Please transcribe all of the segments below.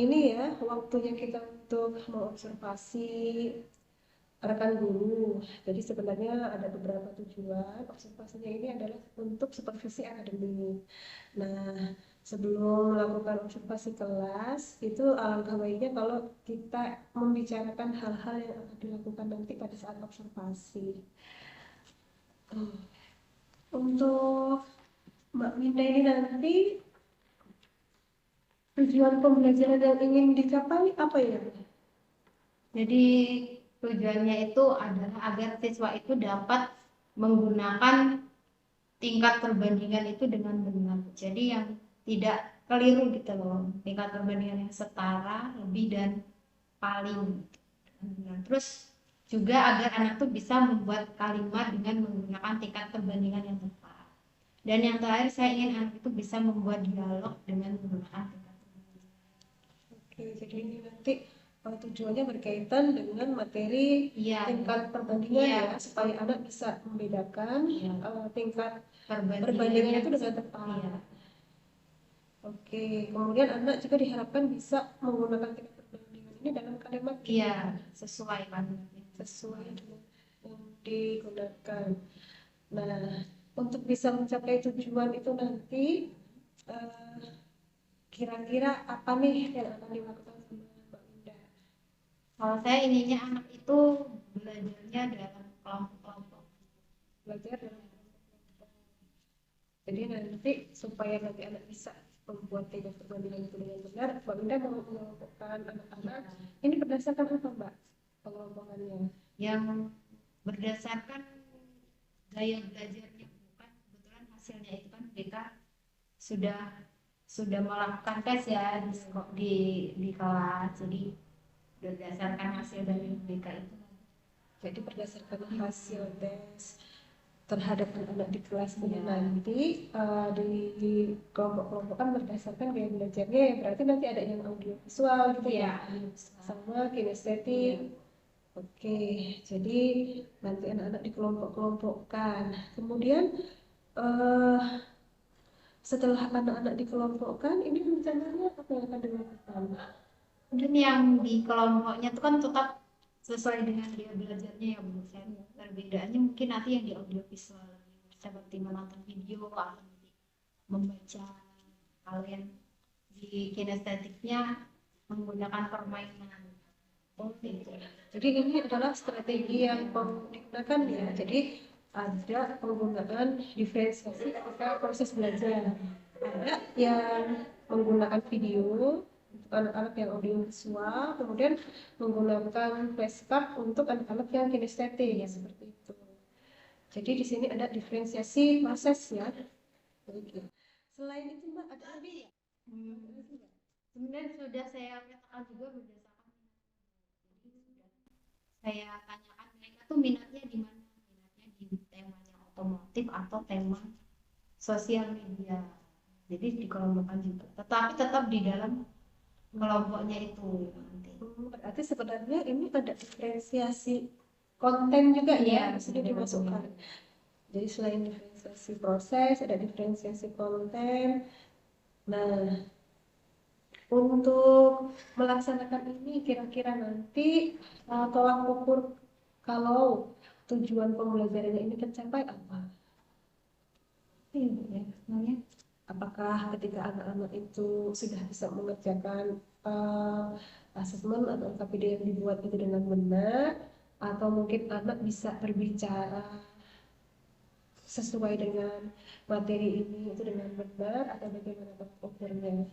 ini ya waktunya kita untuk mengobservasi rekan guru. Jadi sebenarnya ada beberapa tujuan. Observasinya ini adalah untuk supervisi akademik. Nah, sebelum melakukan observasi kelas, itu alangkah baiknya kalau kita membicarakan hal-hal yang akan dilakukan nanti pada saat observasi. Untuk Mbak Minda ini nanti tujuan pembelajaran yang ingin dicapai apa ya? Jadi tujuannya itu adalah agar siswa itu dapat menggunakan tingkat perbandingan itu dengan benar. Jadi yang tidak keliru gitu loh. Tingkat perbandingan yang setara, lebih dan paling. Nah, terus juga agar anak tuh bisa membuat kalimat dengan menggunakan tingkat perbandingan yang tepat. Dan yang terakhir saya ingin anak itu bisa membuat dialog dengan menggunakan tingkat perbandingan. Oke, jadi ini nanti tujuannya berkaitan dengan materi Iya, tingkat perbandingan iya, ya, supaya anak bisa membedakan iya. tingkat Perbandingannya perbandingan itu dengan tepat. iya. Oke, kemudian anak juga diharapkan bisa menggunakan tingkat perbandingan ini dalam kalimat Iya, sesuai kan. sesuai dengan yang digunakan. Nah, untuk bisa mencapai tujuan itu nanti eh, kira-kira apa nih yang akan dilakukan sama Mbak Minda? Kalau saya ininya anak itu belajarnya dalam kelompok-kelompok. Belajar dalam kelompok. Jadi nanti supaya nanti anak bisa membuat tingkat perbandingan itu dengan benar, Mbak Minda mau mengelompokkan anak-anak. Ini berdasarkan apa, Mbak? Pengelompokannya. Yang berdasarkan gaya belajarnya, bukan kebetulan hasilnya itu kan mereka sudah melakukan tes ya di kelas, jadi berdasarkan hasil dari mereka itu. Jadi berdasarkan hasil tes terhadap anak-anak di kelas ini Ya. nanti di kelompok-kelompokan berdasarkan gaya belajarnya ya, berarti nanti ada yang audio visual gitu ya, sama kinestetik. Oke, jadi nanti anak-anak dikelompok-kelompokkan. Kemudian eh, setelah anak-anak dikelompokkan, ini rencananya apa yang akan dilakukan? Kemudian yang di kelompoknya itu kan tetap sesuai dengan dia belajarnya ya Bu. Perbedaannya mungkin nanti yang di audiovisual seperti menonton video atau membaca. Kalau yang di kinestetiknya menggunakan permainan. Oh, gitu. Jadi ini adalah strategi yang digunakan ya. Jadi ada penggunaan diferensiasi pada proses belajar. Ada yang menggunakan video untuk anak-anak yang audiovisual, kemudian menggunakan flashcard untuk anak-anak yang kinestetik ya, seperti itu. Jadi di sini ada diferensiasi proses ya. Oke. Selain itu Mbak ada lagi ya? Kemudian sudah saya petakan juga berdasarkan saya tanyakan mereka tuh minatnya di mana, minatnya di temanya otomotif atau tema sosial media, jadi dikelompokkan juga tetapi tetap di dalam kelompoknya itu nanti. Berarti sebenarnya ini ada diferensiasi konten juga ya, sudah dimasukkan. Jadi selain diferensiasi proses, ada diferensiasi konten. Nah, untuk melaksanakan ini kira-kira nanti tolak ukur kalau tujuan pembelajarannya ini tercapai apa? Ya, sebenarnya apakah ketika anak-anak itu sudah bisa mengerjakan asesmen atau LKPD yang dibuat itu dengan benar, atau mungkin anak bisa berbicara sesuai dengan materi ini itu dengan benar, atau bagaimana ukurnya?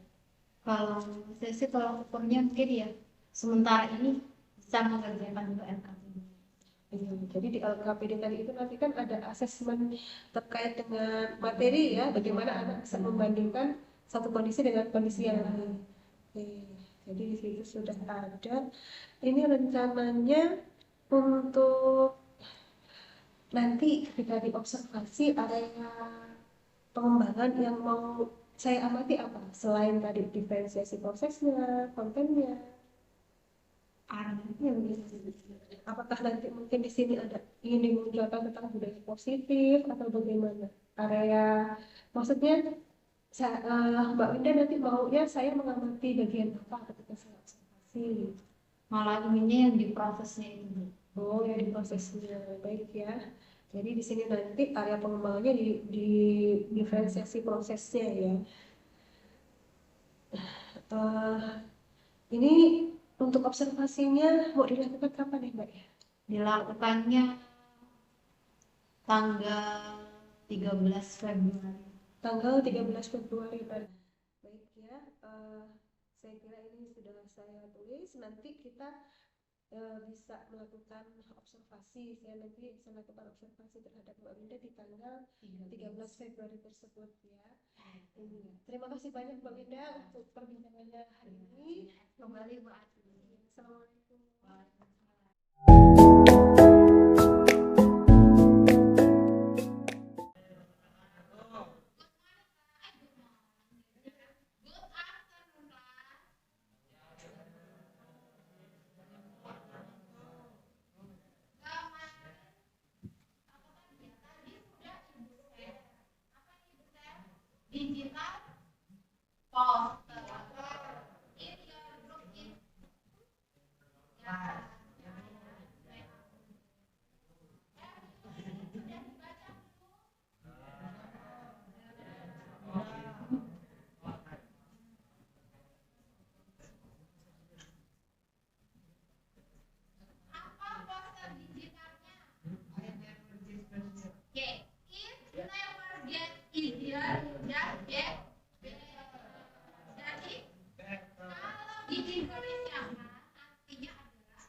Kalau saya sih tolak ukurnya mungkin ya sementara ini bisa mengerjakan juga LKPD. Jadi di LKPD tadi itu nanti kan ada asesmen terkait dengan materi ya, bagaimana anak bisa membandingkan satu kondisi dengan kondisi yang lain. Oke, jadi di situ sudah ada. Ini rencananya untuk nanti ketika diobservasi area pengembangan yang mau saya amati apa? Selain tadi diferensiasi prosesnya, kontennya, apakah nanti mungkin di sini ada ingin dimunculkan tentang budaya positif atau bagaimana? Area maksudnya Mbak Winda nanti maunya saya mengamati bagian apa ketika saya observasi? Malah ininya yang di prosesnya itu. Oh, ya di prosesnya. Baik ya. Jadi di sini nanti area pengembangannya di diferensiasi prosesnya ya. Eh, ini untuk observasinya mau dilakukan kapan ya Mbak ya? Dilakukannya tanggal 13 Februari. Tanggal 13 Februari. Baik ya, saya kira ini sudah saya tulis. Nanti kita bisa melakukan observasi. Saya nanti bisa melakukan observasi terhadap Mbak Winda di tanggal 13 Februari tersebut ya. Ini. Terima kasih banyak Mbak Winda untuk perbincangannya hari ini. Kembali Bu Ati. Assalamualaikum. Digital poster in your group is apa poster digitalnya? Oke, it never get easier, just get better. Jadi kalau di Indonesia artinya adalah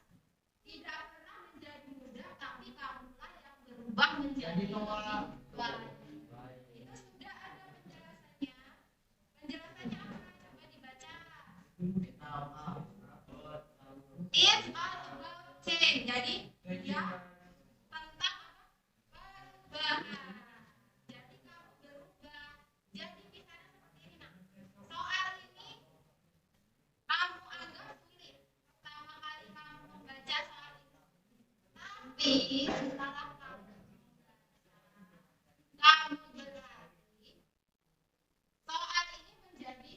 tidak pernah menjadi mudah, tapi kamulah yang berubah menjadi lebih baik. Itu sudah ada penjelasannya. Penjelasannya apa? Coba dibaca. It's all about change. Jadi dia tentang perubahan. Jadi kamu berubah. Jadi misalnya seperti ini, nah. Soal ini kamu anggap sulit pertama kali kamu membaca soal ini. Tapi setelah kamu berlatih, soal ini menjadi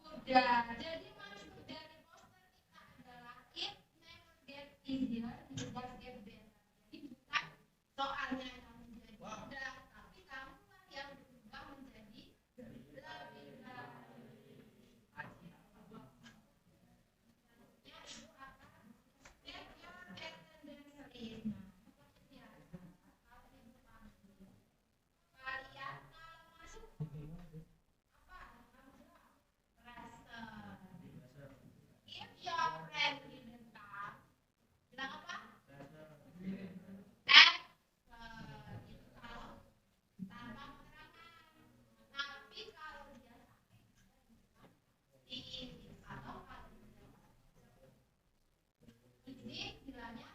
mudah. Jadi maksud dari poster kita adalah it never get easier, it just get better. Jadi bukan soalnya yang menjadi mudah, tapi kamulah yang berubah menjadi lebih baik. Ya, Ibu akan check your attendance list. Nah, seperti biasa, kalau Ibu panggil, kalian kalau masuk apa? Kamu jawab. Present. If your friend didn't come, bilang apa? Itu kalau tanpa keterangan. Tapi kalau dia sampai atau kalau izin bilangnya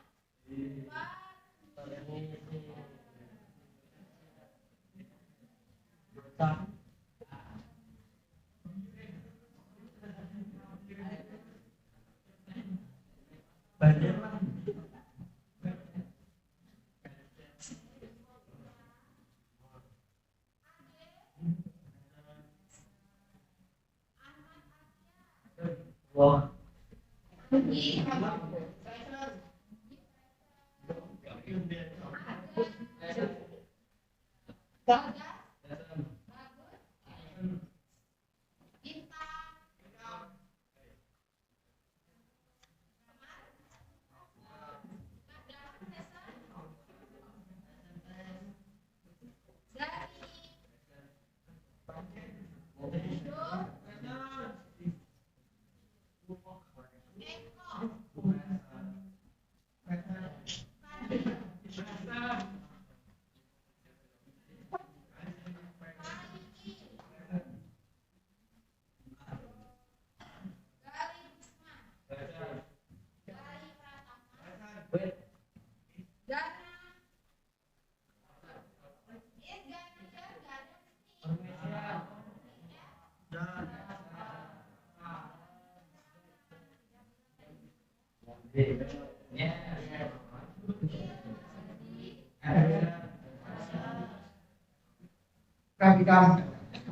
Kami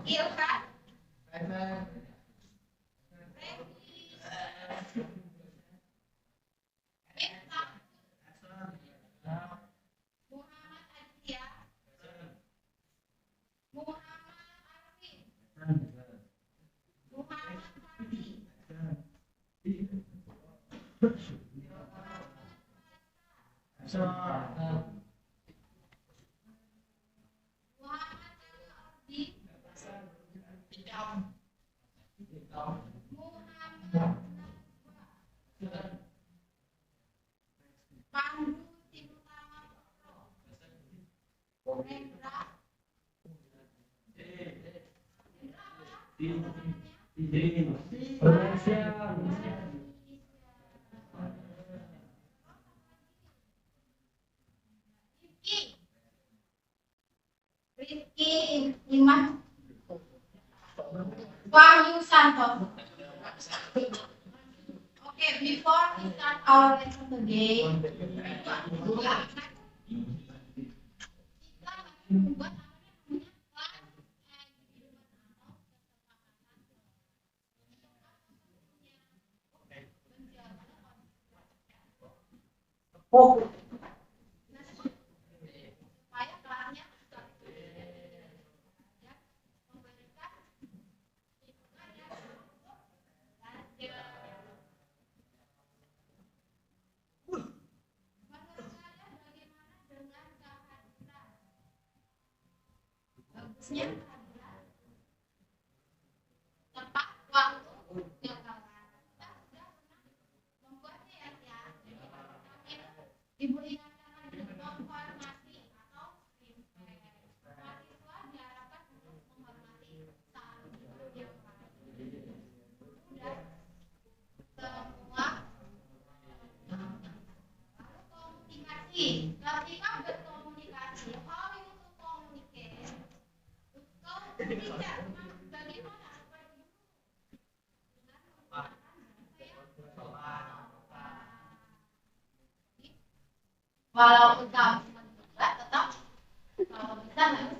Ilka Rizky Iman Wahyu Santoso. Okay, before we start our lesson today, kita akan membuat supaya kelasnya bagusnya tepat waktu yang kawan. Kita sudah pernah membuatnya ya. Ibu ingatkan lagi konformasi atau prinsip. Mahasiswa diharapkan untuk menghormati satu yang lain. Sudah semua. Lalu komunikasi. Ketika berkomunikasi, how you to communicate? Tidak, bagaimana supaya dengan menggunakan walaupun kamu juga tetap kalau bisa harus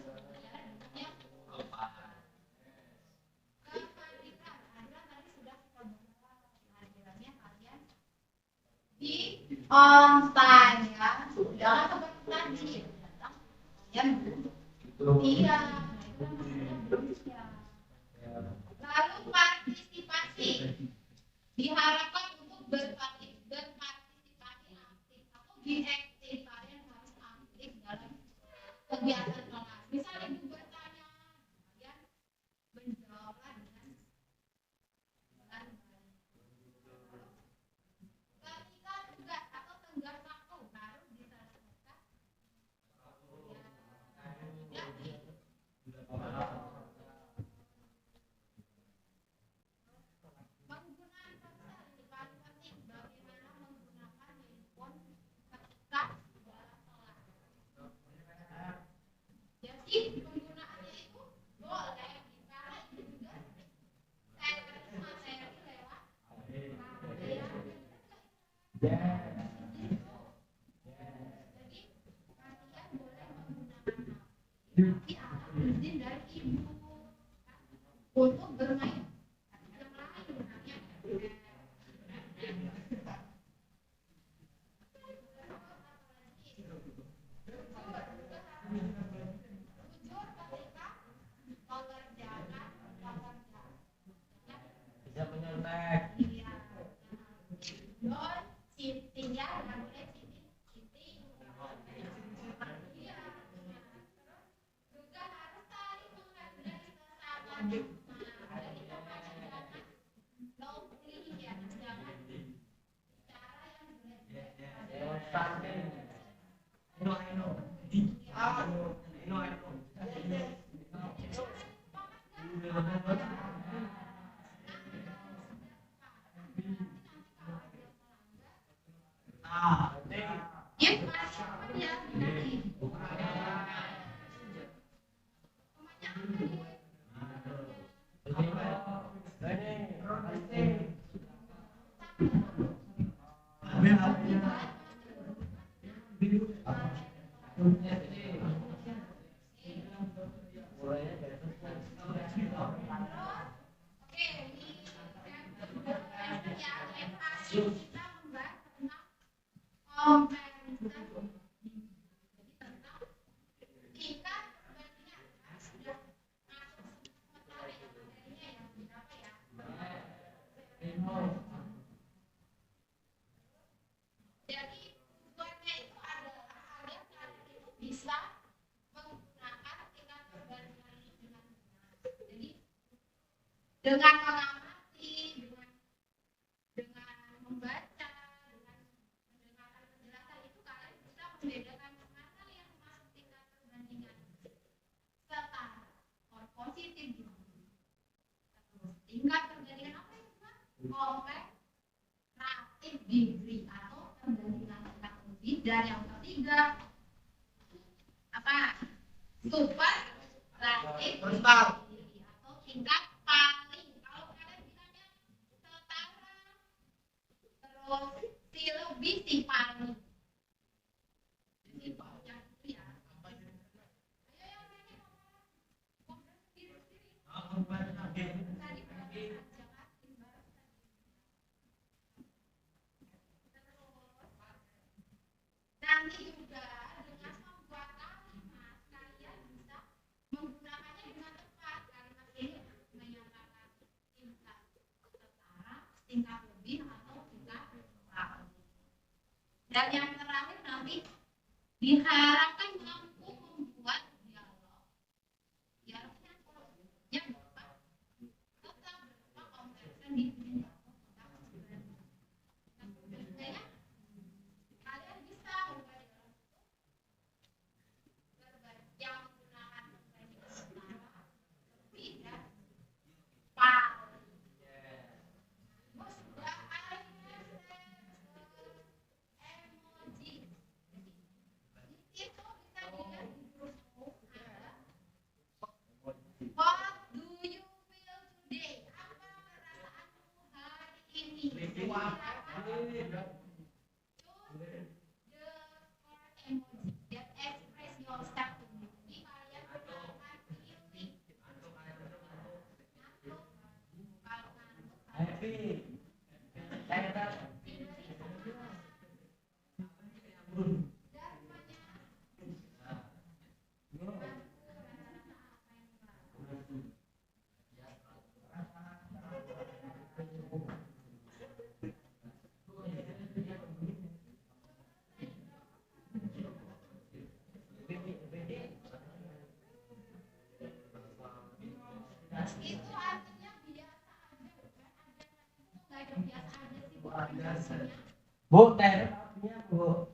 kehadiran tadi sudah kehadirannya kalian di on time ya, jangan seperti tadi datang kalian tidak. Lalu partisipasi diharapkan untuk berpartisipasi aktif atau diaktif. Kalian harus aktif dalam kegiatan kelas. Misal ibu bertanya, kalian menjawablah dengan baik. Ketika tugas atau tenggat waktu harus diselesaikan. Penggunaan ponsel ini paling penting. Bagaimana menggunakan handphone ketika dalam kelas. Jadi penggunaannya itu boleh karena itu juga materi lewat jadi kalian boleh menggunakan tapi akan izin dari ibu untuk bermain yang lain misalnya jujur ketika mengerjakan pekerjaan Bisa menyontek. iya don cheating ya nggak boleh cheating iya juga harus saling menghargai sesama jadi pokoknya jangan no bullying ya jangan cara yang jelek-jelek Stunting. I know. ya masih ya kita membahas tentang comparison. Jadi tentang tingkat perbandingan sudah masuk sebentar ya materinya yang berapa ya? dengan mengamati, dengan membaca, dengan mendengarkan penjelasan itu kalian bisa membedakan mana yang masuk tingkat perbandingan setara or positif gitu. Terus tingkat perbandingan apa itu Pak? Komparatif degree atau perbandingan tingkat lebih, dan yang ketiga apa? Superlatif degree atau tingkat paling. Kalau kalian bilangnya setara, terus si lebih si paling. Jadi yang itu ya. Ayo yang lainnya ngomong sendiri-sendiri. Tadi nanti juga dengan membuat kalimat kalian bisa menggunakannya dengan tepat. Kalimat ini menyatakan tingkat setara, tingkat lebih atau tingkat kurang. Dan yang terakhir nanti diharapkan mampu membuat dialog. Dialognya yang dapat tetap berupa komparison di dunia. Sebenarnya kalian bisa membuat yang menggunakan perbandingan setara, lebih, dan paling. Terus sudah ada emoji. Jadi itu bisa dilihat di grup ada. What do you feel today? Apa perasaanmu hari ini? That express yourself to me. Jadi kalian gunakan feeling. Kalau itu artinya biasa aja, bukan ada itu nggak ada biasa aja sih, Bu. Bu, teh artinya Bu. Dan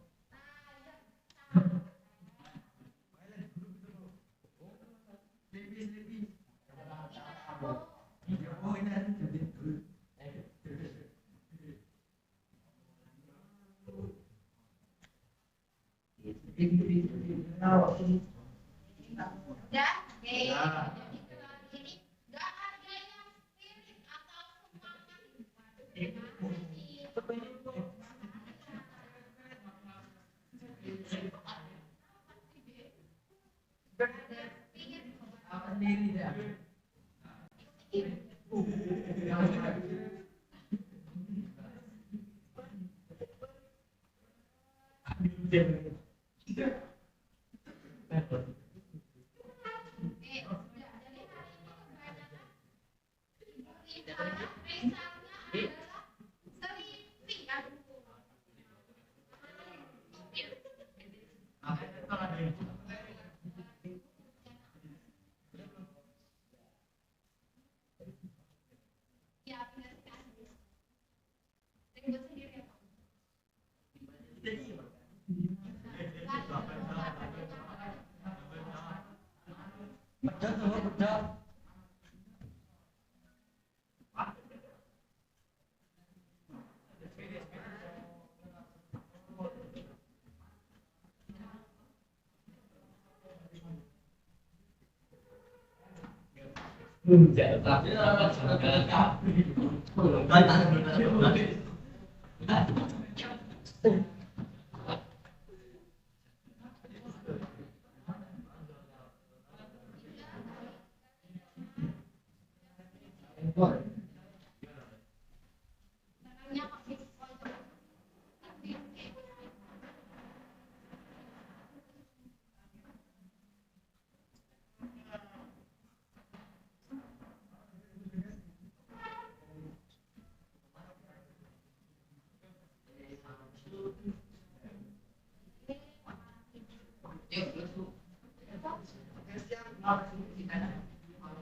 jadi ini nggak ada yang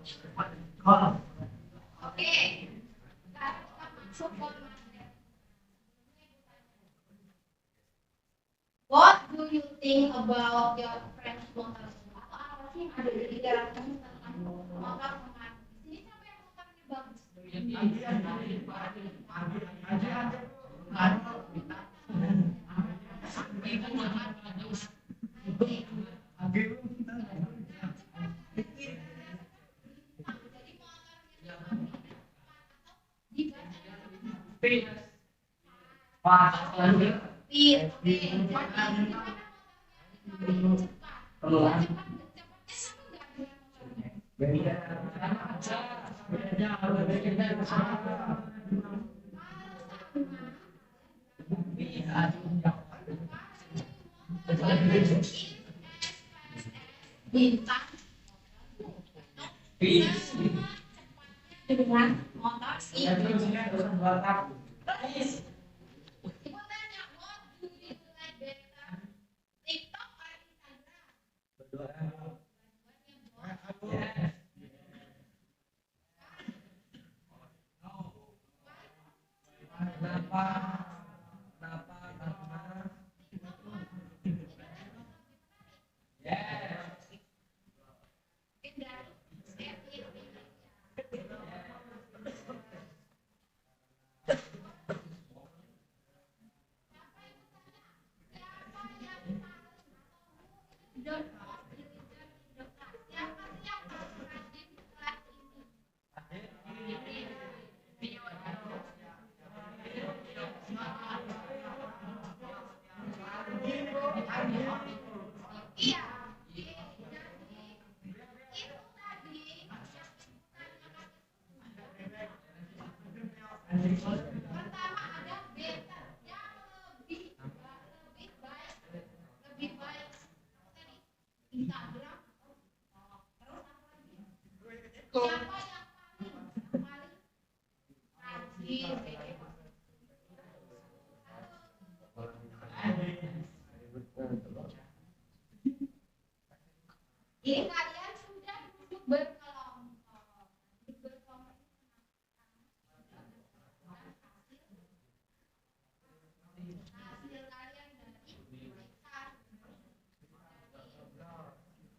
spirit atau semangat. Oke, think about your friend's motor atau apa sih yang ada di pikiran kamu tentang motor sama di sini siapa yang motornya bagus? Bintang dengan motor sih. Ibu tanya, what do you like better, TikTok or Instagram? Ini kalian sudah duduk berkelompok. Hasil kalian dari mereka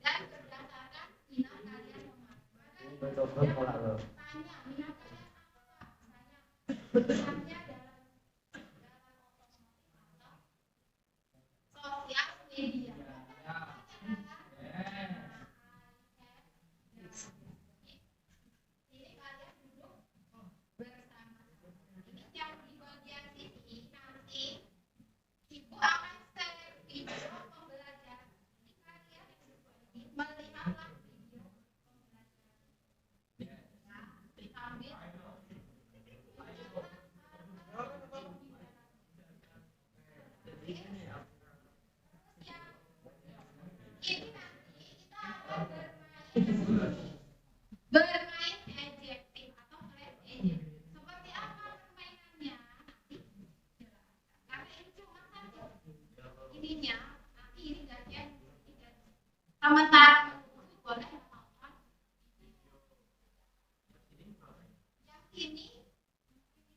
dan berdasarkan minat kalian memasukkan tanya minat kalian apa? Misalnya dalam otomotif atau sosial media. Ini kalian duduk bersama. Ini yang di bagian sini nanti ibu akan share video pembelajaran. Ini kalian melihatlah video pembelajaran. Sambil ini nanti kita akan bermain adjektif atau class adjektif. Seperti apa permainannya? Nanti jelaskan. Karena ini cuma satu ininya. Nanti ini gantian. Sementara boleh menonton. Yang ini jadi yang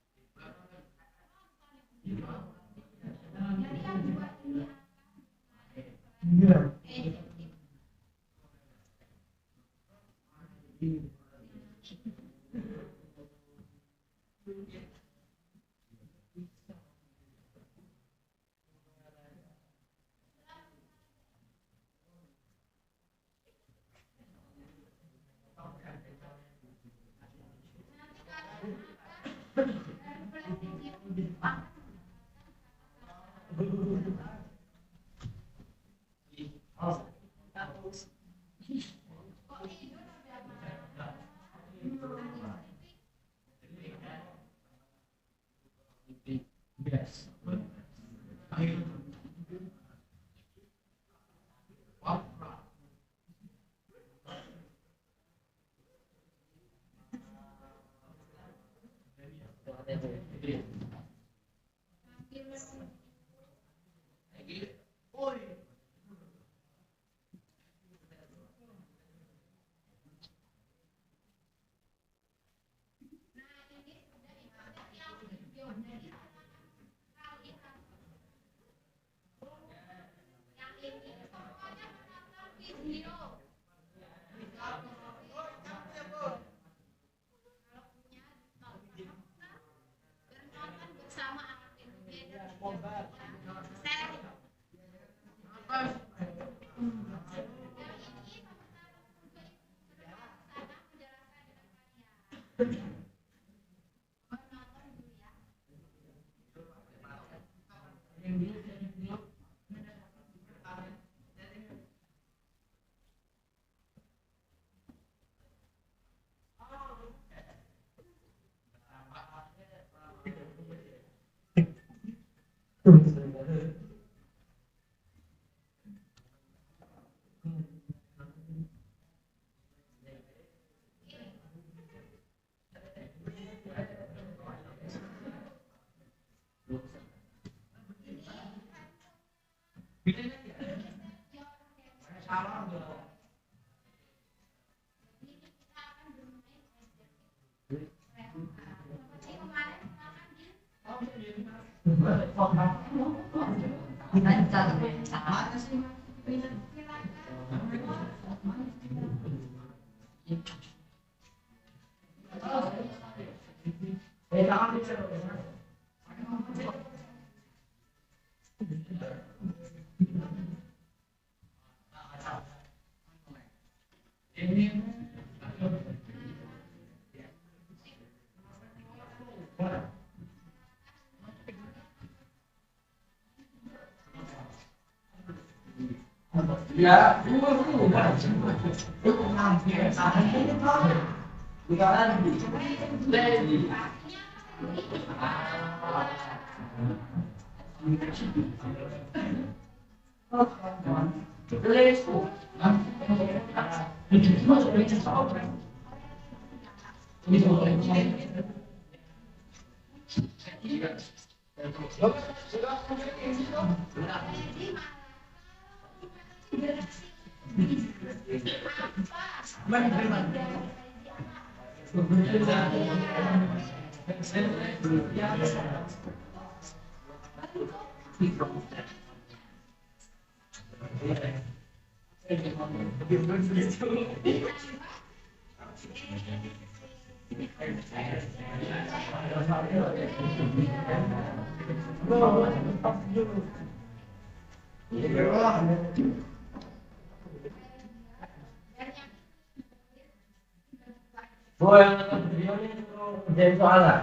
dua ini akan adjektif. Ya, Bu yang nonton video ini suruh kerjain soal nggak?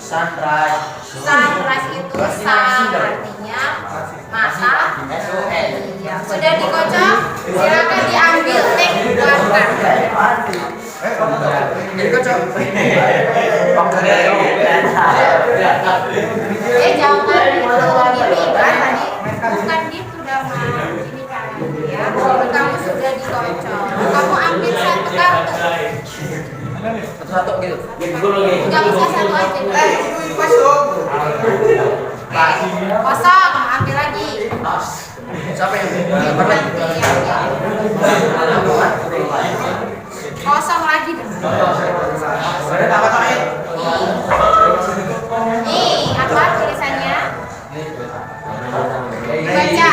Sunrise. Sunrise itu sun artinya mata. Iya. Sudah dikocok, silakan diambil water. Jangan ini kan tadi bukan gitu dama. Ini kan ya. Kamu sudah dikocok. Kamu ambil satu kartu. Satu gitu. Enggak usah satu aja. Kosong, ambil lagi. Siapa yang Kosong lagi dong. Nih, apa tulisannya? Baca.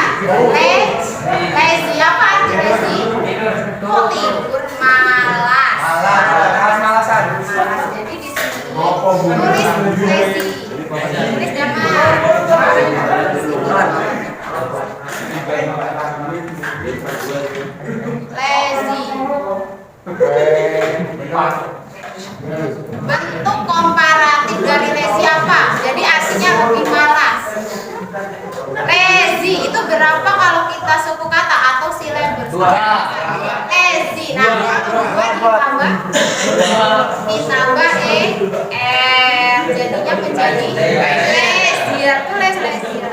Lazy apa arti lazy? Tidur malas. Malas-malasan. Jadi di sini tulis lazy. Tulis damar. Lazy. Bentuk komparatif dari lazy apa? Jadi artinya lebih malas. Lazy itu berapa kalau kita suku kata atau silabus? Lazy. Nah, ditambah jadinya menjadi lazier. Tulis lazier.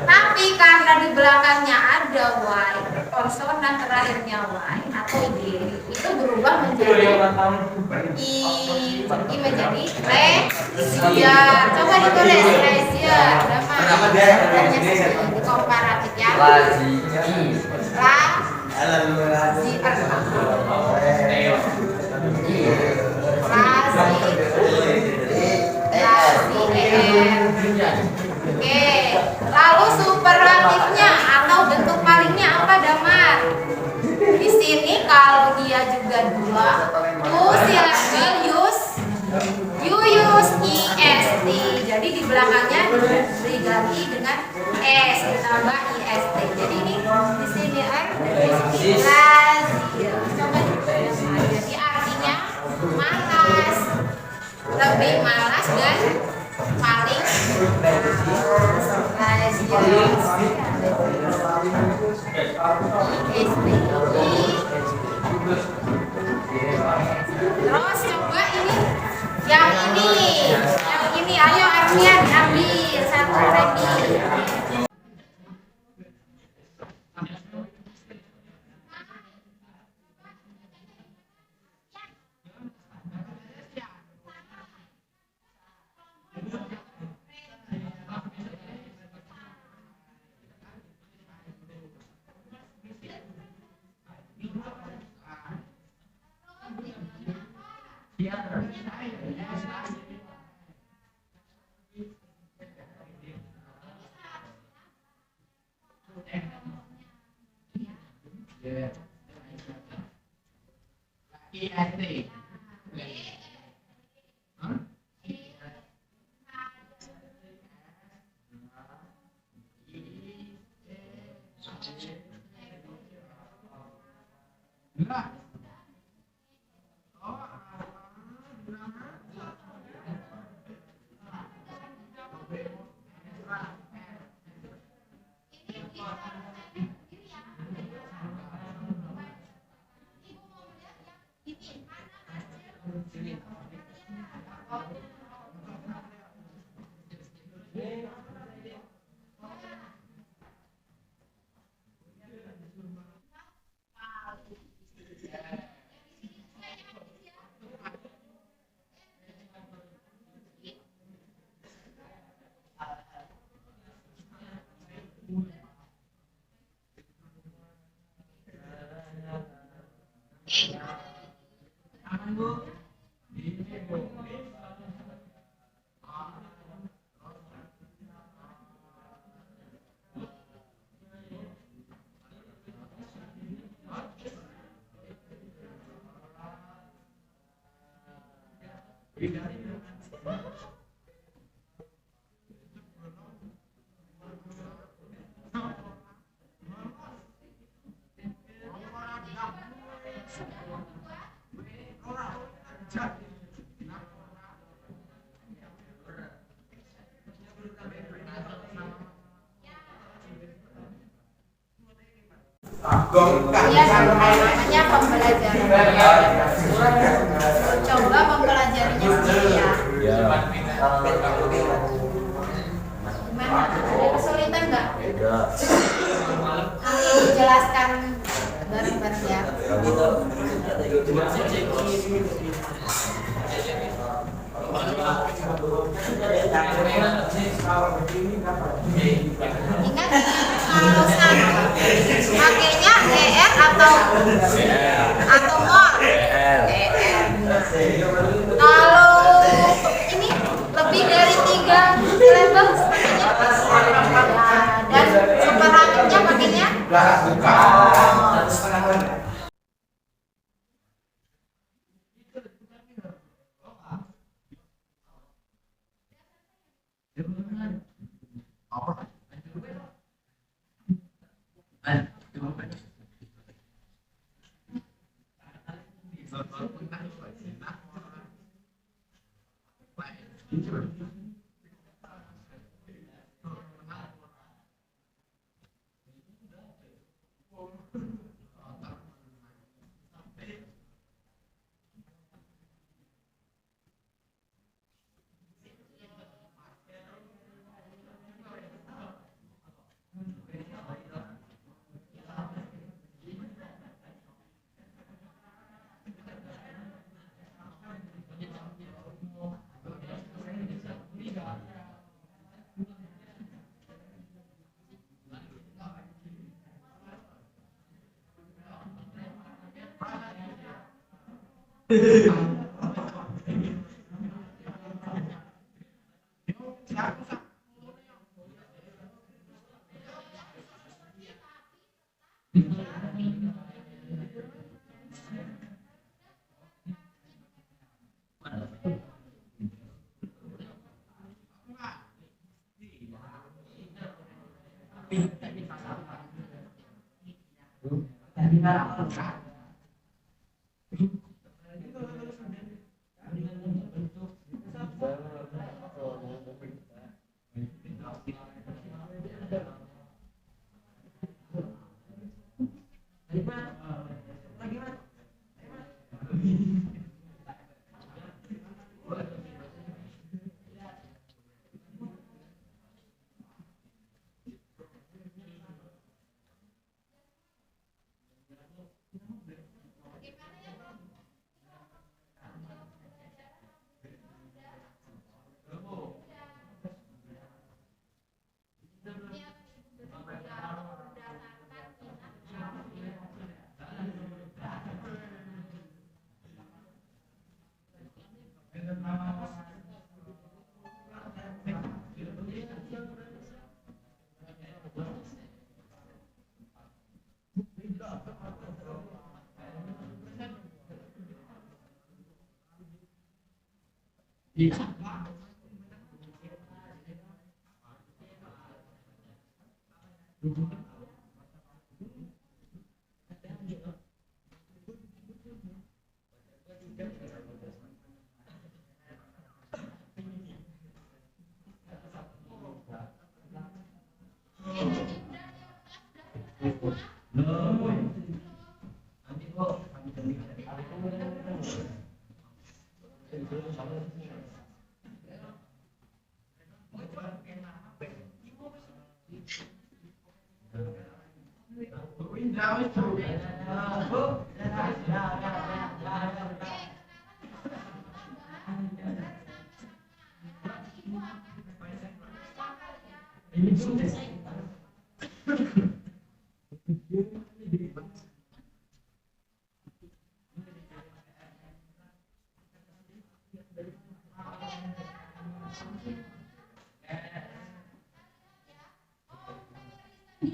Tapi karena di belakangnya ada y, konsonan terakhirnya y atau y, itu berubah menjadi i menjadi lazier. Coba ditulis lazier. Nama di komparatif ya. Oke, lalu superlatifnya atau bentuk palingnya apa, Damar? Di sini kalau dia juga dua, tuh silabel you use est. Jadi di belakangnya diganti dengan s ditambah ist. Jadi ini di sini di sini lazim. Coba jadi artinya malas, lebih malas dan paling lazim. Terus coba ini yang ini ayo Armian ambil satu ready. Ya, namanya pembelajaran. Coba mempelajarinya sendiri ya. Gimana? Ada kesulitan nggak? Nanti dijelaskan bareng-bareng ya. Ingat kalau pakainya er atau mol. Kalau ini lebih dari 3 label pakainya dan superlatifnya pakainya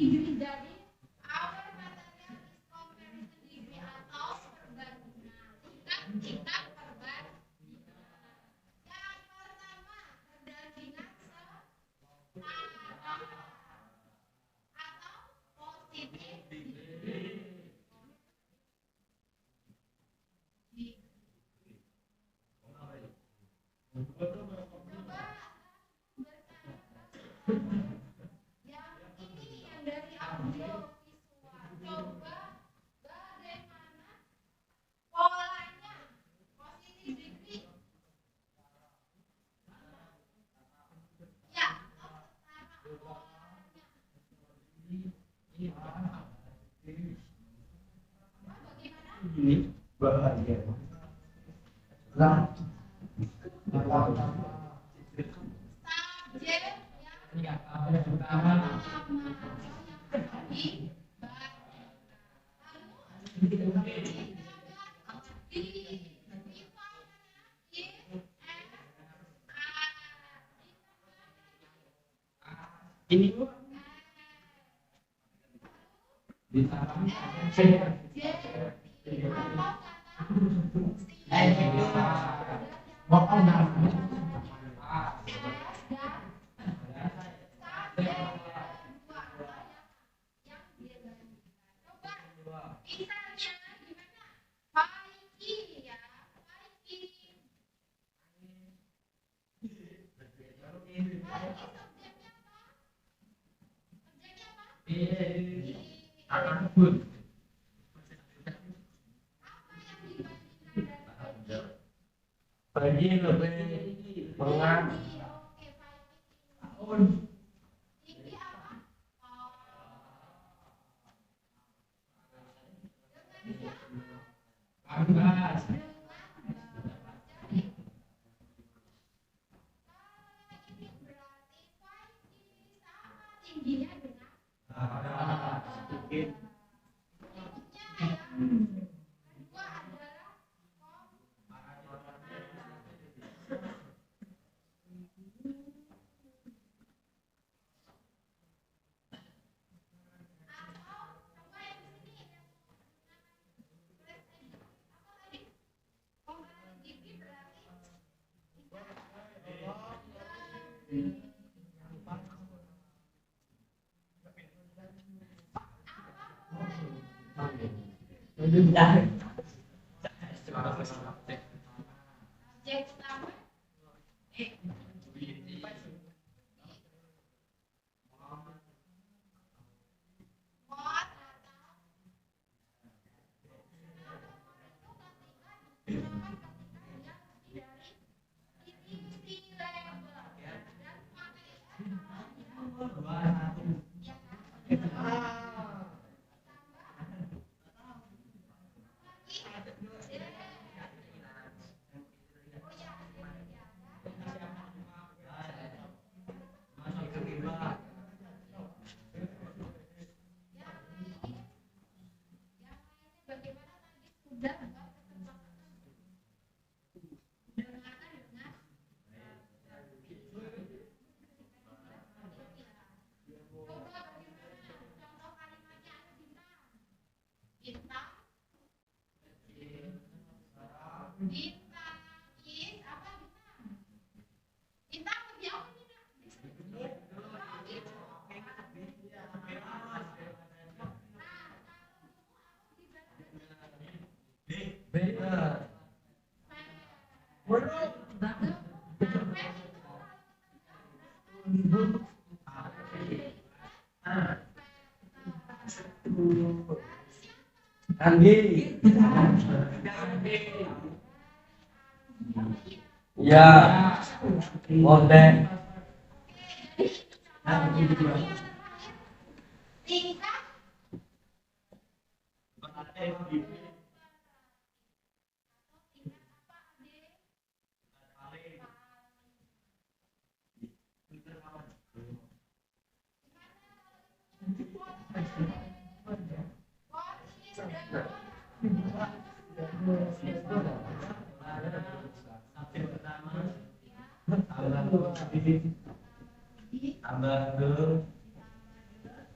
Jadi our material is comparison degree atau perbandingan. Tingkat perbandingan. Yang pertama perbandingan atau positif. Dari audio visual, coba bagaimana polanya positif degree. Ya, pertama polanya. Bagaimana? Ini bahagia. Subjek yang pertama Ini bagi lebih mengat tingginya dengan sedikit dua adalah Subjek utama mod bintang is apa bintang lebih apa tidak Anggi. Ya. Mode. tingkat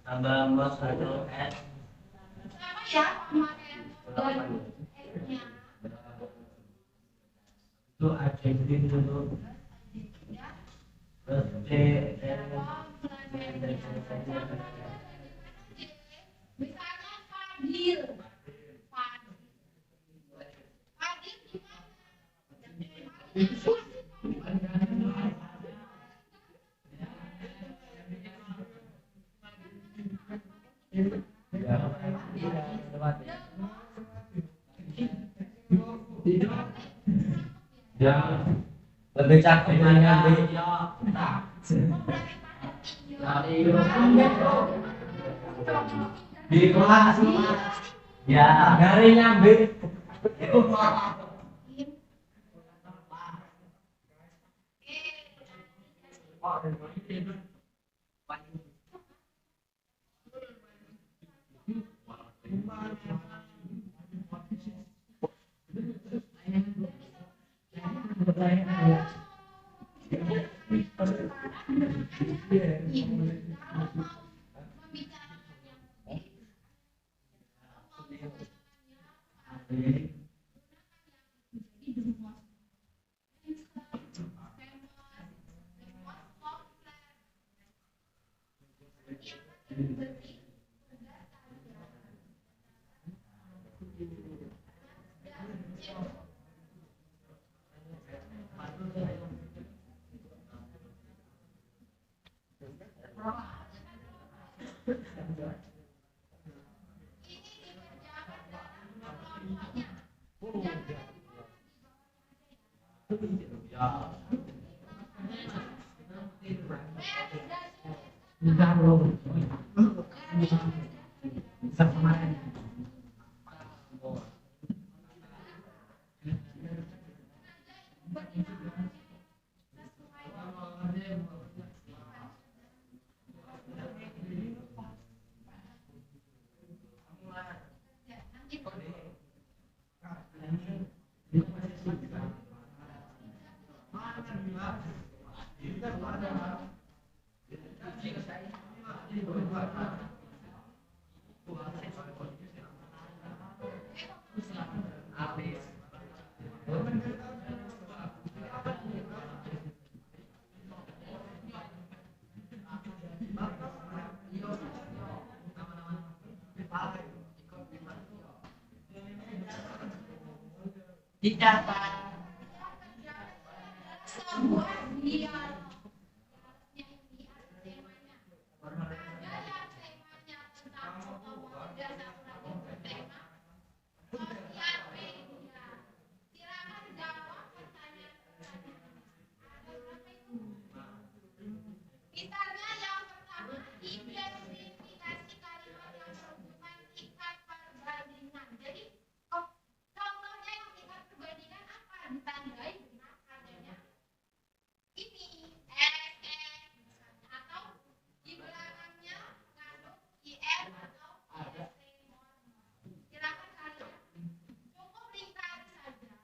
Tambah mas atau S. sama ya memakai S-nya Itu adjektif dulu. Terus C, misalnya Fadil Fadil ya lebih cakep nyambi di kelas ya dari nyambi dicatat. Sebuah dialog yang ini ada temanya. Ada yang temanya tentang otomotif dan satu lagi bertema sosial media. Silakan jawab pertanyaan. Ada berapa itu? Misalnya yang pertama, identifikasi kalimat yang menunjukkan tingkat perbandingan. Jadi contohnya yang tingkat perbandingan apa? Ditandai dengan adanya ini atau di belakangnya mengandung IR atau IST normal. Silakan kalian cukup ringkas saja.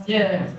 Yeah.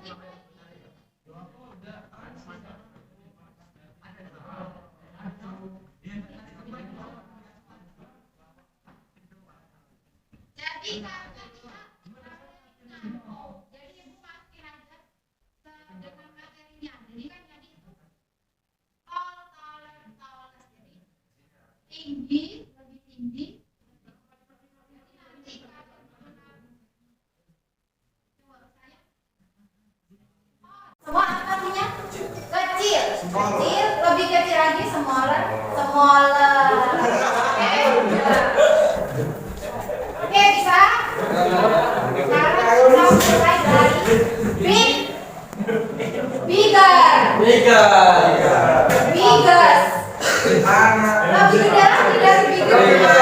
Jadi jadi ibu pasti aja dengan materinya. Jadi kan jadi itu tall. Jadi tinggi, lebih tinggi. Jadi nanti semua apa punya? Kecil, lebih kecil lagi, smaller. Oke, bisa? Sekarang kita mulai dari big, bigger, biggest. Lebih gede lagi dari bigger.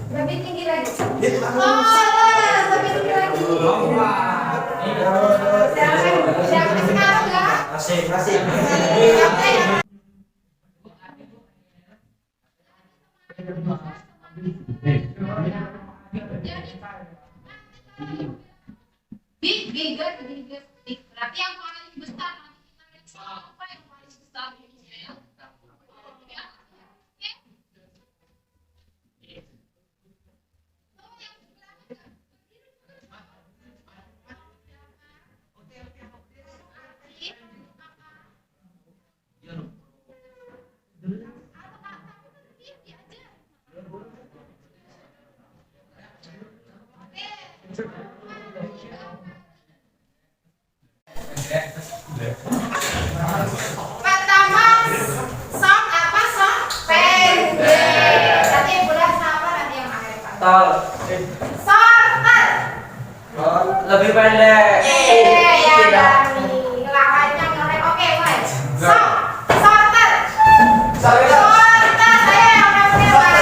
Lebih tinggi lagi. Lebih tinggi lagi. Siapa sekarang enggak? Masih. Bigger. Berarti yang paling besar nanti kita lihat apa yang paling besar ya. Pertama, song apa song? Pendek. Nanti bulan apa nanti yang akhir Pak? Shorter. Lebih pendek. Ya Dani. Lawannya ngelek. Oke, mulai. Song. Shorter. Shorter. Saya yang namanya Pak.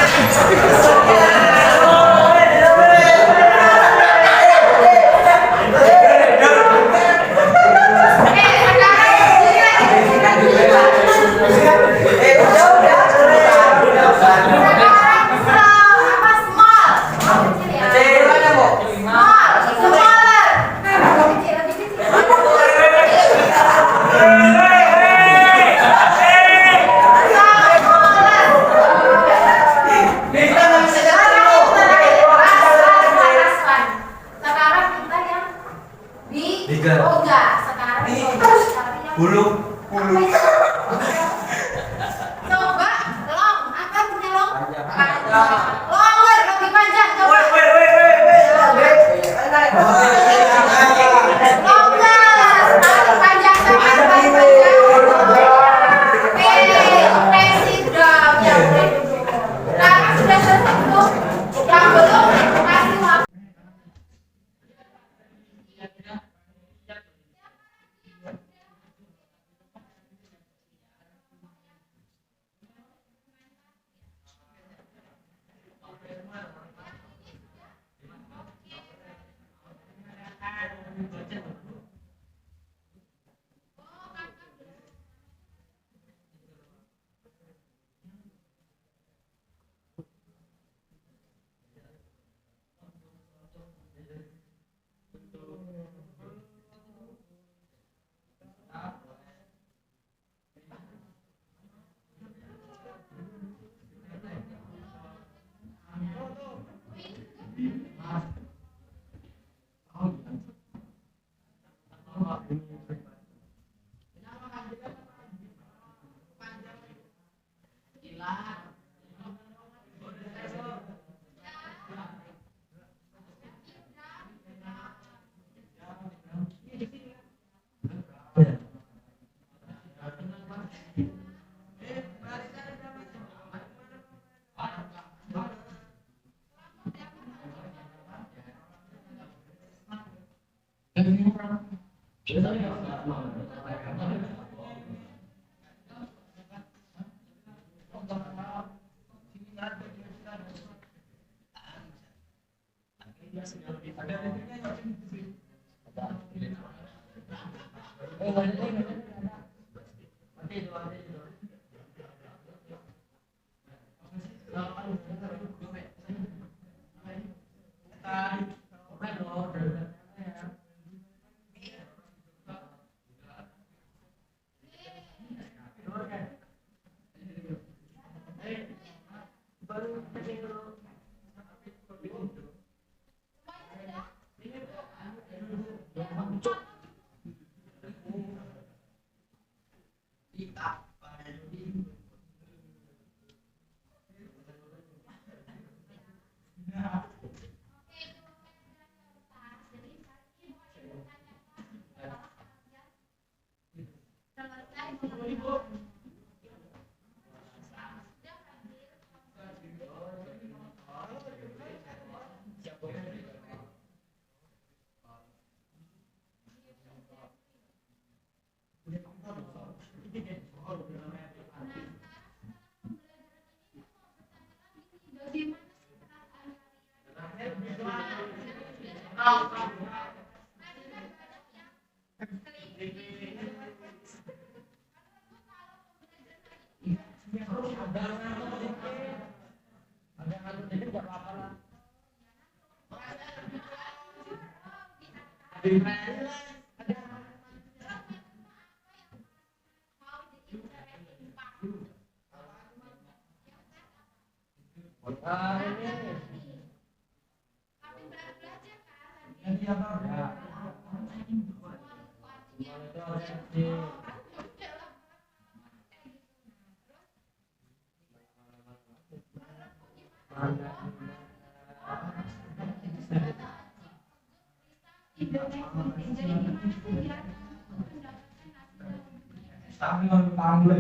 Oh enggak, sekarang Bulu. coba long, apa punya long? Longer, lebih panjang, coba. Longer, paling panjang sama paling panjang. Sit down, ya udah duduk. Sekarang sudah selesai belum? Yang belum, kasih waktu.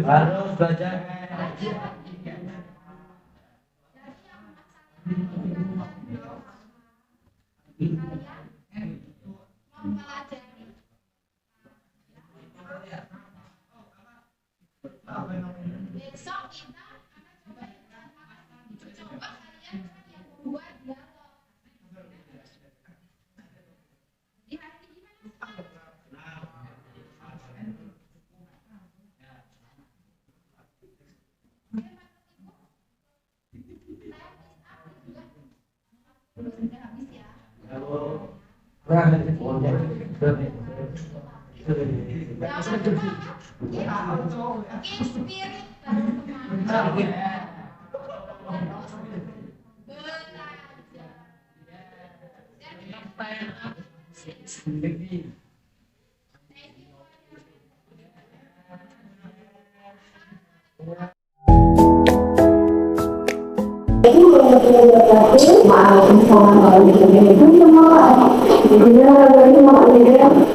Harus belajar. Besok kita coba kalian buat dialog. Di hari gimana?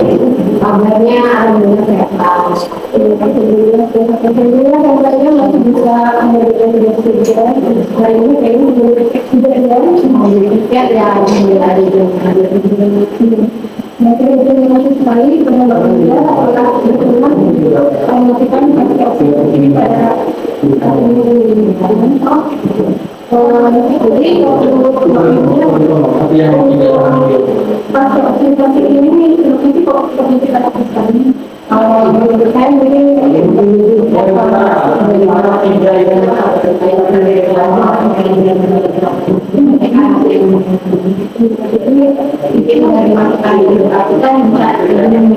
Spirit kabarnya alhamdulillah sehat. Alhamdulillah kabarnya masih bisa menjadi kerja. Hari ini kayaknya sudah ya, alhamdulillah ya alhamdulillah masih masih sekali dengan bekerja apakah berkenan melakukan aktivitas ini pada jadi pas aktivitas ini nanti kok kita lakukan menurut saya bikin dari masa kita yang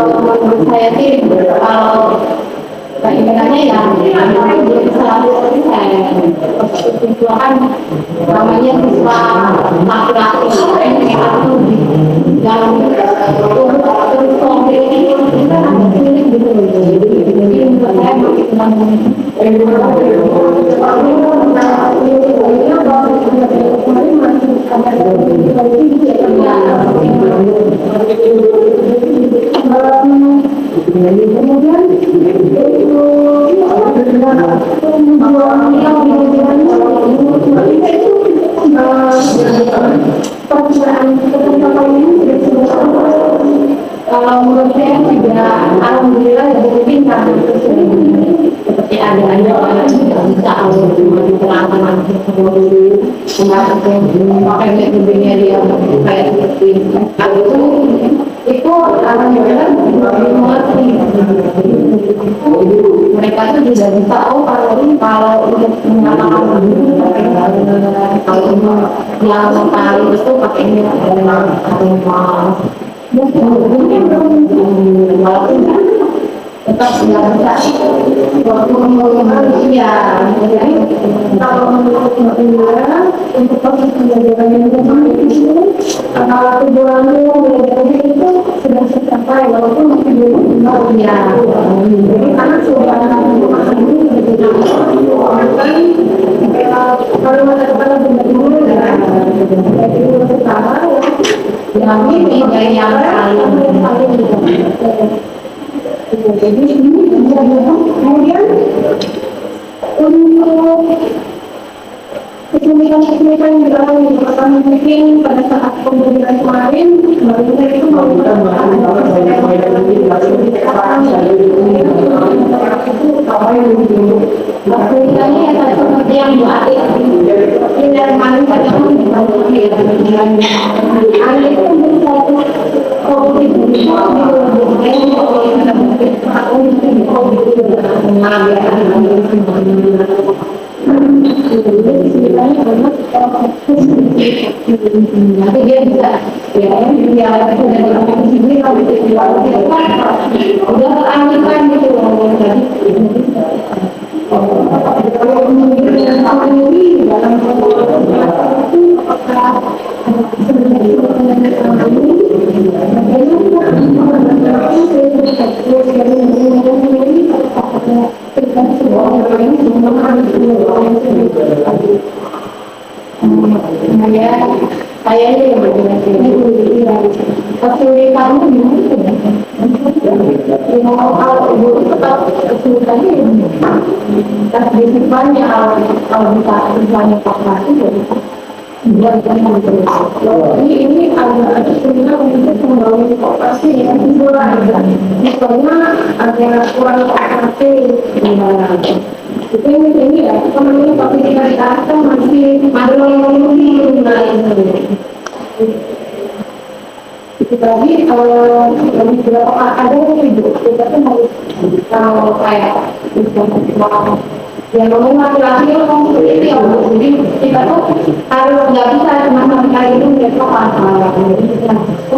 membangun saya sih keinginannya ya belum selalu selesai itu kan namanya siswa laki-laki yang terus Kalau menurut saya juga alhamdulillah ya mungkin karena seperti ada orang tidak bisa alhamdulillah nanti makanya tentunya dia kayak seperti itu alhamdulillah mengerti mereka itu juga bisa kalau untuk mengatakan kalau yang kali itu pakainya tetap nggak bisa waktu manusia. Jadi kalau menurut saya untuk proses pembelajaran yang kemarin itu kalau 7 bulan itu sudah tercapai walaupun masih belum ya. Jadi karena sudah kalau masa depan benar-benar ya itu pertama yang ini yang paling jadi ini kemudian untuk kesulitan-kesulitan yang dialami karena mungkin pada saat pembelajaran kemarin barunya itu kesulitannya ya seperti yang Bu Atik seperti yang kemarin pada Atik itu berusaha nanti dia bisa ya udah terangkan gitu saya ini yang kesulitannya gimana kalau ibu tetap kesulitannya disipannya kalau bisa misalnya koperasi ini ada kesulitan untuk membangun koperasi yang misalnya ada kurang koperasi itu ini ya namanya tapi kita masih itu tadi lebih berapa ada hidup kita tuh harus kalau kayak yang ngomong laki-laki ngomong seperti itu jadi kita tuh harus nggak bisa cuma sampai itu kita apa jadi kita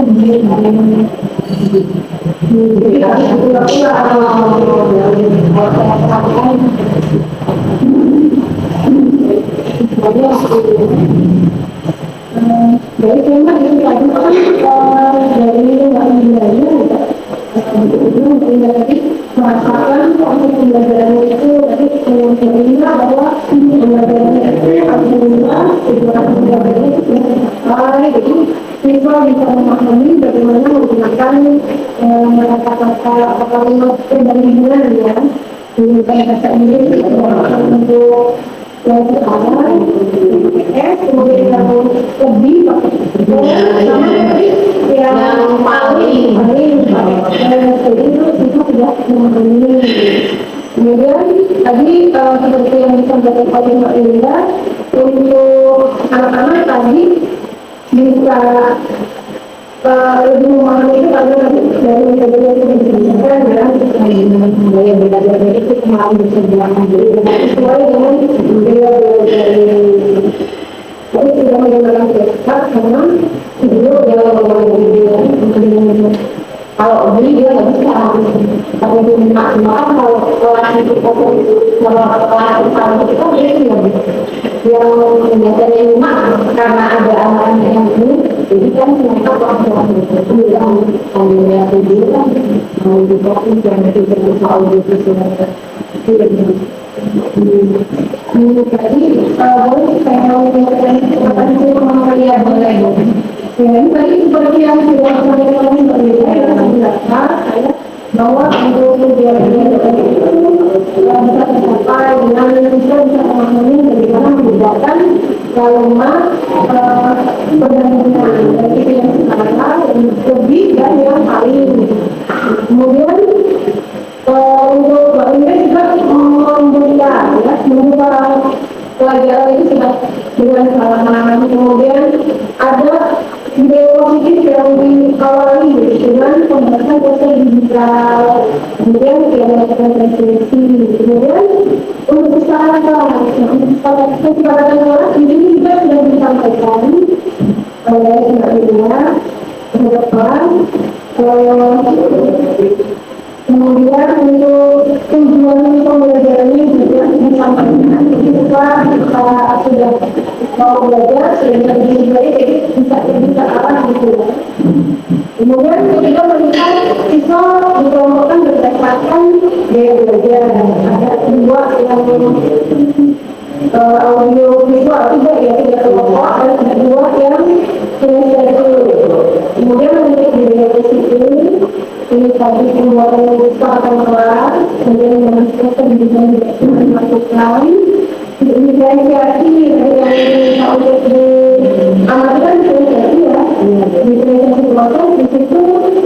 begini jadi harus pula-pula dari tema ini tadi kan dari nilai-nilainya jadi merasakan proses pembelajaran itu tadi mengingat bahwa pembelajaran itu alhamdulillah tujuan pembelajaran itu selesai jadi siswa bisa memahami bagaimana menggunakan kata-kata atau kalimat perbandingan ya menggunakan bahasa Inggris untuk yang sekarang kemudian yang lebih sama yang paling jadi itu tidak memahami kemudian tadi seperti yang disampaikan oleh Mbak Linda untuk anak-anak tadi bisa lebih memahami itu karena dari metode itu diberikan ya yang belajar itu kemarin disediakan jadi sesuai dengan dari tapi sudah menggunakan cetak karena dulu kalau beli dia nggak bisa tapi itu maksimal kalau kelas itu kalau kelas utama kita beli yang biasanya lima karena ada anak-anak yang ini jadi kan mereka kelas itu yang ambilnya dulu kan mau difokus yang itu soal itu Jadi boleh saya menyampaikan kesempatan saya boleh. Ya, ini tadi seperti yang sudah saya katakan berbeda ya, saya bahwa untuk tujuan itu bisa tercapai dengan kita bisa memahami bagaimana membedakan lama perbandingan dari yang sekarang lebih dan yang paling. Kemudian untuk Mbak Ingrid juga memberikan ya membuka pelajaran itu sudah dengan salah. Kemudian ada ide positif yang diawali dengan pembahasan konsep digital, kemudian diadakan referensi, kemudian untuk kesepakatan kelas ini juga sudah disampaikan oleh Mbak Ina ke depan. Kemudian untuk tujuan pembelajarannya juga disampaikan ketika kita sudah mau belajar sudah lebih baik bisa arah gitu ya. Kemudian ketika melihat siswa dikelompokkan berdasarkan gaya belajar, ada dua yang audio visual tidak kelompok, ada dua yang kinestetik. Kemudian menurut budaya disiplin ini tadi pembuatan kesepakatan kelas, kemudian memasukkan pendidikan dimasukkan diferensiasi dari yang untuk diamalkan diferensiasi ya, diferensiasi proses di situ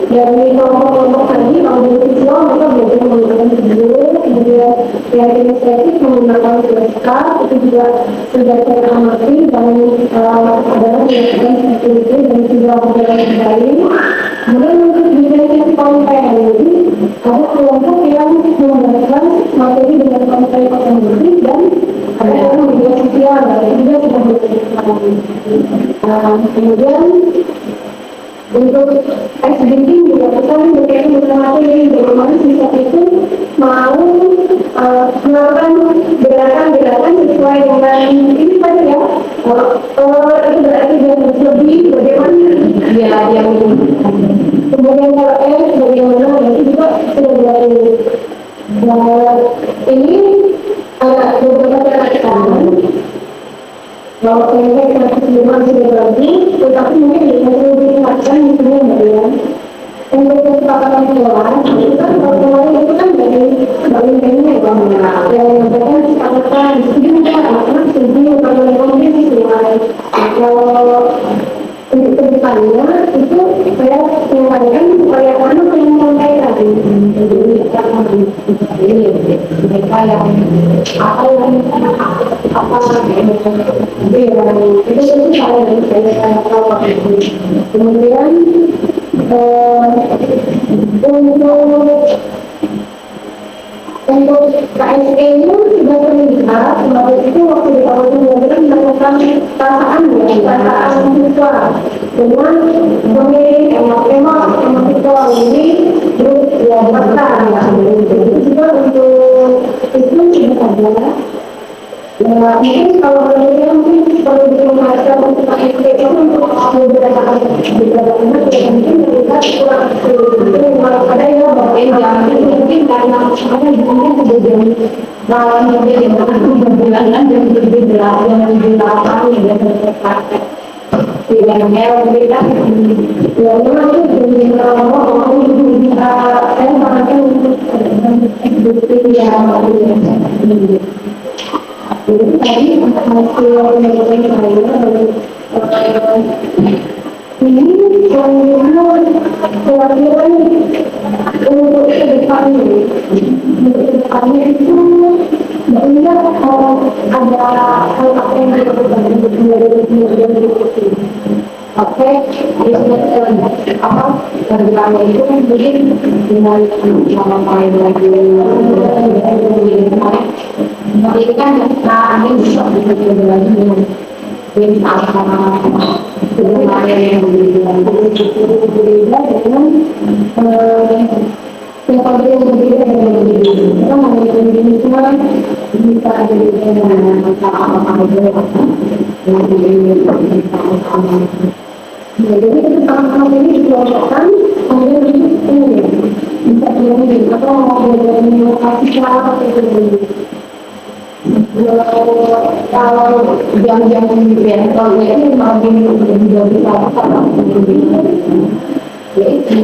dari kelompok-kelompok tadi audiovisual mereka belajar menggunakan video, kemudian yang kinestetik menggunakan flashcard itu juga sudah saya amati dan adalah dilakukan seperti itu dan juga berjalan kembali. Kemudian untuk diferensiasi konten, jadi ada kelompok yang menggunakan materi dengan konten otomatis dan ada yang media sosial, dan juga sudah dilakukan. Kemudian untuk SDG juga kita memberikan materi bagaimana siswa itu mau melakukan gerakan-gerakan sesuai dengan ini saja ya. Itu berarti dia harus lebih bagaimana ya yang kemudian kalau bagaimana itu juga sudah dilakukan. Ini agak beberapa catatan bahwa kita keseluruhan sudah bagus, tetapi mungkin perlu diingatkan di sini Mbak ya. Untuk kesepakatan kelas, itu kan kalau kemarin itu kan dari ini ya, yang menyampaikan kesepakatan, setuju kita anak-anak setuju, kalau kemudian sesuai. Kalau untuk kedepannya itu saya menyampaikan supaya anak yang menyampaikan ini mereka yang apa itu saya tahu kemudian untuk KSE itu sudah terlihat bahwa itu waktu di tahun 2019 melakukan perasaan siswa dengan memilih tema siswa ini terus ya bertahan ya. Itu juga untuk itu tidak ada. Ya, mungkin kalau berbeda mungkin perlu diperhatikan untuk KSE itu untuk beberapa mungkin kita kurang ada yang berbeda mungkin karena mungkin kejadian lawan mobil yang berbulan-bulan dan berbeda yang dilakukan dan berpraktek tidak berbeda ya memang itu bisa saya mengatakan untuk bukti yang jadi tadi hasil penelitian saya ini kewajiban untuk kedepannya itu banyak ada hal apa yang dilakukan untuk kemudian berikutnya. Oke, jadi apa kedepannya itu mungkin dengan memakai lagi ini kan kita bisa berbeda lagi dengan sebenarnya yang berbeda dengan metode yang berbeda kita mengenai ini semua bisa ada dengan apa-apa jadi kita sama-sama ini dikelompokkan kemudian ini bisa menjadi atau mau belajar inovasi cara itu. Kalau jam-jam ya, kalau ini mau juga bisa ya itu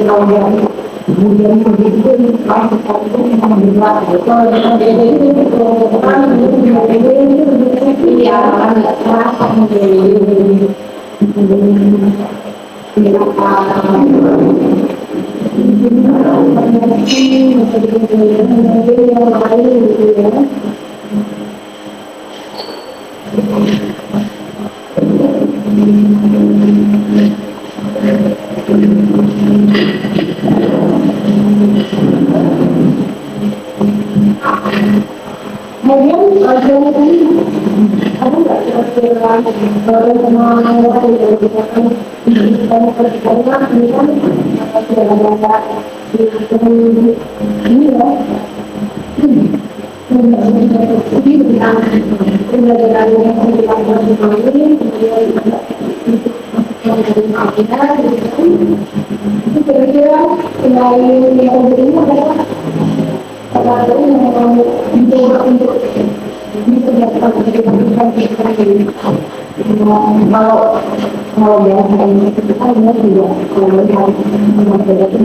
kalau yang kemudian begitu masuk itu membuat kalau jadi itu orang itu ya agak terasa menjadi kemudian ada nggak kira-kira kalau sama yang kita kan ini kan sudah ada ini ya ini tentang pembelajaran yang kita lakukan ini itu kira-kira selain yang ini adalah apa yang mau dicoba untuk dikerjakan kalau biasa ini kita juga kalau melihat memperbaiki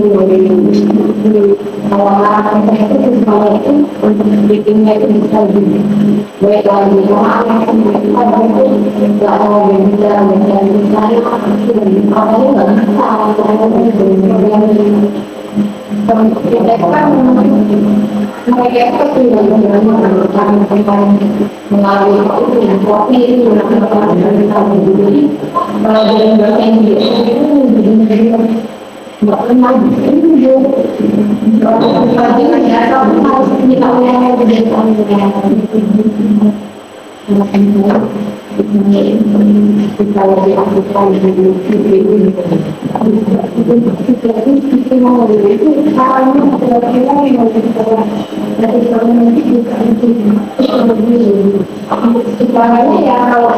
dari awal itu semuanya itu untuk bikinnya itu bisa lebih baik lagi karena kita itu nggak mau bisa mencari awalnya nggak bisa kita kan mereka itu tidak menggunakan mengalami itu kopi itu melakukan jadi belajar bahasa Inggris itu jadi nggak pernah itu pelajaran ya kalau harus kita ulang jadi kita lebih aktifkan di itu mau itu caranya kira-kira yang kita dari nanti kita caranya ya kalau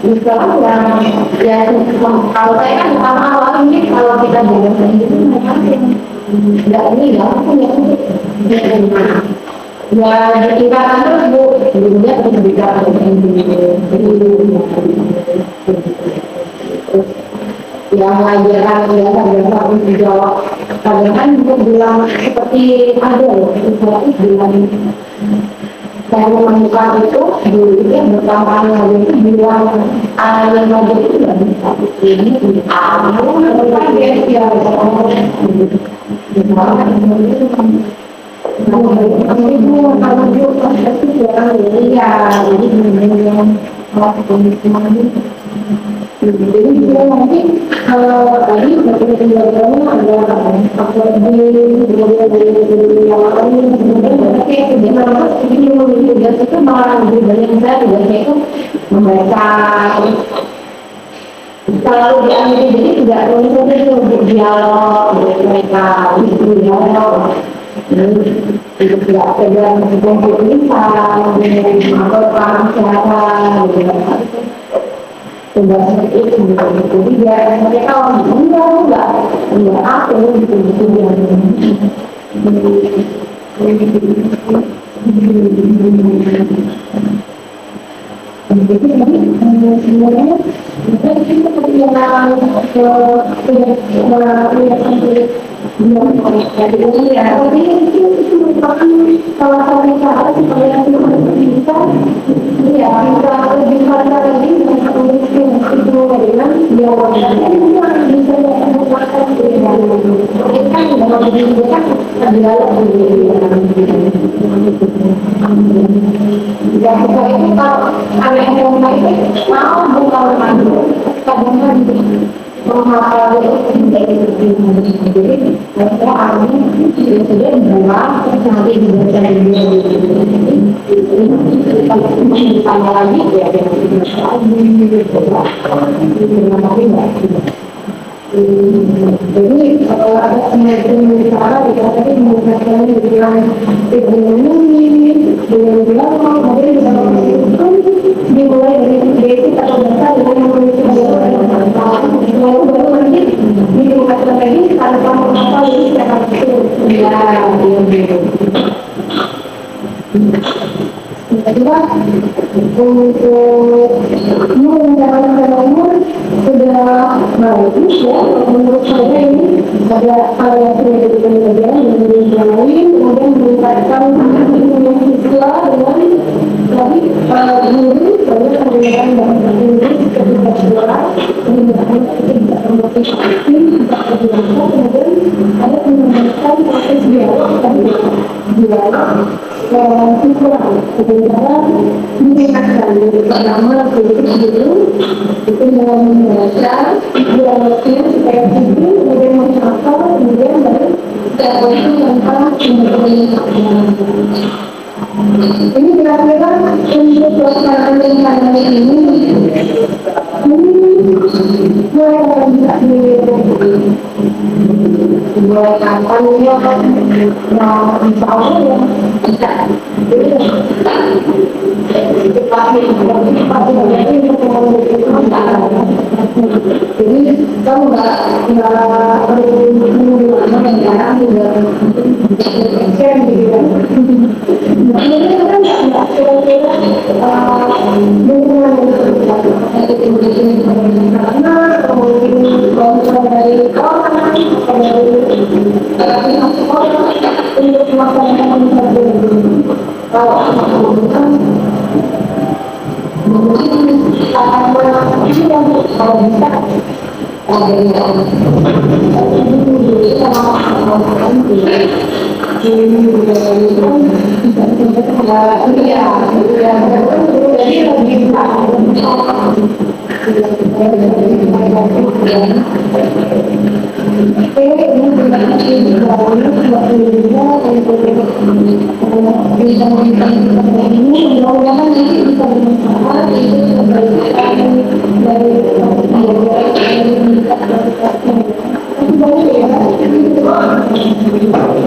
misalnya ya kalau saya kan pertama awal ini kalau kita belajar itu memang nggak ini ya ya kita kan bu sebelumnya kita bicara yang mengajarkan biasa untuk jawab kadang kan untuk bilang seperti ada loh seperti bilang saya menemukan itu dulu itu yang berkampanye itu bilang yang ngajar itu nggak bisa ini dia jadi benar-benar jadi juga mungkin tadi pembelajarannya ada faktor B, kemudian dari yang lain, kemudian berarti sebenarnya ini tugas itu malah lebih banyak saya tugasnya itu membaca selalu diambil jadi tidak terus untuk dialog dengan mereka itu dialog untuk tidak pegang untuk lisan atau orang siapa gitu tugas seperti itu jadi biar mereka enggak aku gitu yang jadi sebenarnya kita seperti yang jadi itu merupakan salah satu cara supaya kita ya bisa lebih pada lagi dengan kondisi itu dengan jawabannya itu yang bisa dilakukan dengan kan dalam diri kan adalah ya kita itu kalau anak yang baik mau bukan maju kadang-kadang menghafal jadi saya artinya sudah dibuat nanti dibaca kalau ditanya lagi ya jadi kalau ada semacam cara dikatakan menggunakan dengan dimulai dari basic atau dasar dengan lalu baru nanti ditingkatkan lagi tanpa menghafal ini cara itu Kedua, untuk rencana umur sudah bagus ya. Menurut saya ini ada hal yang sudah diberikan bagian yang lain, kemudian meningkatkan ilmu siswa dengan tadi guru banyak menggunakan bahasa Inggris ketika sekolah, menggunakan ketika termotivasi, tidak terbiasa, kemudian ada menggunakan proses dialog siswa sementara ditingkatkan dari pertama guru itu dengan membaca dialognya supaya tinggi, kemudian menghafal, kemudian baru dialog tentang ini kira-kira untuk pelaksanaan rencana ini mulai bisa mulai kapan ya insya Allah ya bisa jadi kamu nggak perlu menunggu lama dan sekarang juga share gitu kan. Ini kan nggak kira-kira lingkungan karena mungkin kalau dari orang atau dari pihak sekolah untuk melaksanakan kalau mungkin kalau bisa dari